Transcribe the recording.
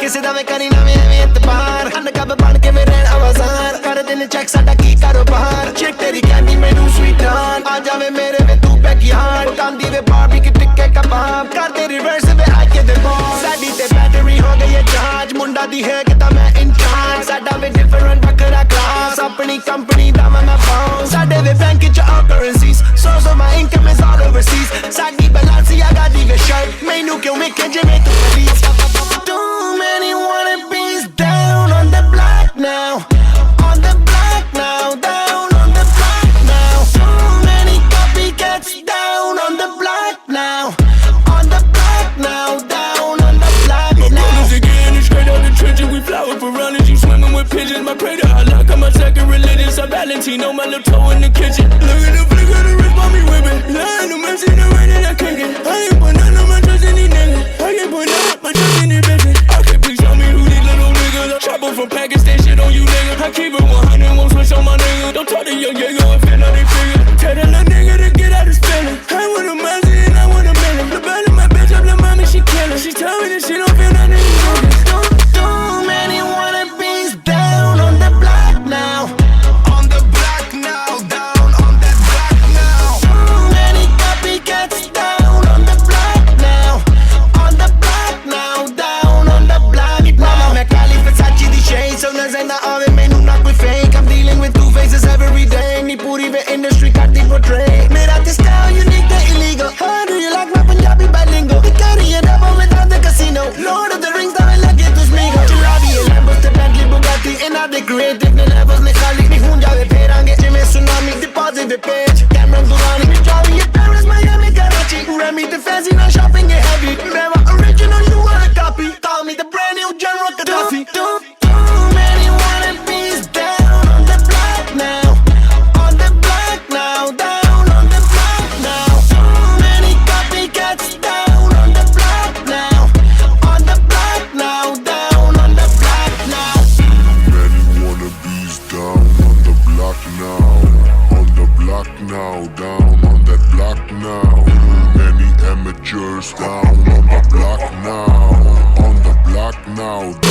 ਕਿਸੇ ਦਾ ਵੇ ਕਰੀ ਨਾ ਵੇ ਇਤਬਾਰ ਅਨਕਬ ਬਣ ਕੇ ਵੇ ਰਹਿਣ ਆਵਾਜ਼ਾਰ ਕਰ ਦਿਨ ਚੈੱਕ ਸਾਡਾ ਕੀ ਕਾਰੋਬਾਰ ਚੈੱਕ ਤੇਰੀ ਕੈਂਡੀ ਮੈਨੂੰ ਸਵੀਟ ਡਾਨ ਆ ਜਾਵੇ ਮੇਰੇ ਵੇ ਤੂੰ ਬੈਕਯਾਰਡ ਕਾਂਦੀ ਵੇ ਬਾਰਬੀ ਟਿੱਕੇ ਕਬਾਬ ਕਰ ਦੇ ਰਿਵਰਸ ਵੇ ਆ ਕੇ ਦੇ ਬॉस ਸਾਡੀ ਤੇ ਬੈਟਰੀ ਹੋ ਗਈ ਹੈ ਚਾਰਜ ਮੁੰਡਾ ਦੀ ਹੈ ਕਿ ਤਾਂ ਮੈਂ ਇੰਚਾਰਜ ਸਾਡਾ ਵੇ ਡਿਫਰੈਂਟ ਵੱਖਰਾ ਕਲਾਸ ਆਪਣੀ ਕੰਪਨੀ ਦਾ ਮੈਂ ਬਾਉਂਸ ਸਾਡੇ ਵੇ ਬੈਂਕ ਚ all currencies so my income is all overseas ਸਾਡੀ Balenciaga ਦੀ ਵੇ ਸ਼ਰਟ ਮੈਨੂੰ ਕਿਉਂ ਵੇਖੇ ਜਿਵੇਂ ਤੂੰ police too many wannabes down on the block now on the block now down on the block now too many copycats down on the block now on the block now down on the block now. My brothers again, straight out the trenches, we fly with piranhas, you swimming with pigeons. My pray to Allah, got my second religion, so Valentino, my little toe in the kitchen. Look at the flick of the wrist, mommy whipping. Lying to mercy, the rain that I can't get. I ain't put none of my trust in these niggas. I can't put none of my trust in these bitches. I can't please tell me who these little niggas are. Chopper from Pakistan, shit on you niggas. I keep it 100, won't switch on my niggas. Don't talk to young Jago and fit on they figures. Tell that little nigga to get out his feelings. I want a Mazda and I want a million. The bad in my bitch, up little mommy, she killin'. She tell me that she don't feel nothing. Too many wannabes down on the block now. On the block now, down on that block now. Too many copycats down on the block now. On the block now, down on the block now. मैं काली Versace दी shade, so नजर ना आवे मैनू ना कोई fake. I'm dealing with two faces every day. नी पूरी वे industry करती portray. मेरा ते style unique ते illegal. How do you like my Punjabi bilingual? The Caribbean double without the casino. Lord of the Rings दा लगे तू स्मीगो. चलावी ये Lambos ते Bentley Bugatti. इन्हां दे creative ने levels ने खाली नहीं हुन जावे फेरांगे जिवें tsunami. Deposit the page, Cameron Durrani. Javi ये Paris, Miami, Karachi. Remy the fancy, now shopping it heavy. Remember original, you want a copy. Call me the brand new General Gaddafi. Too many wannabes down on the block now. On the block now, down on the block now. Too many copycats down on the block now. On the block now, down on the block now. Many wannabes down on the block now. On the block now, down on that block now. Many amateurs down on the block now. On the block now.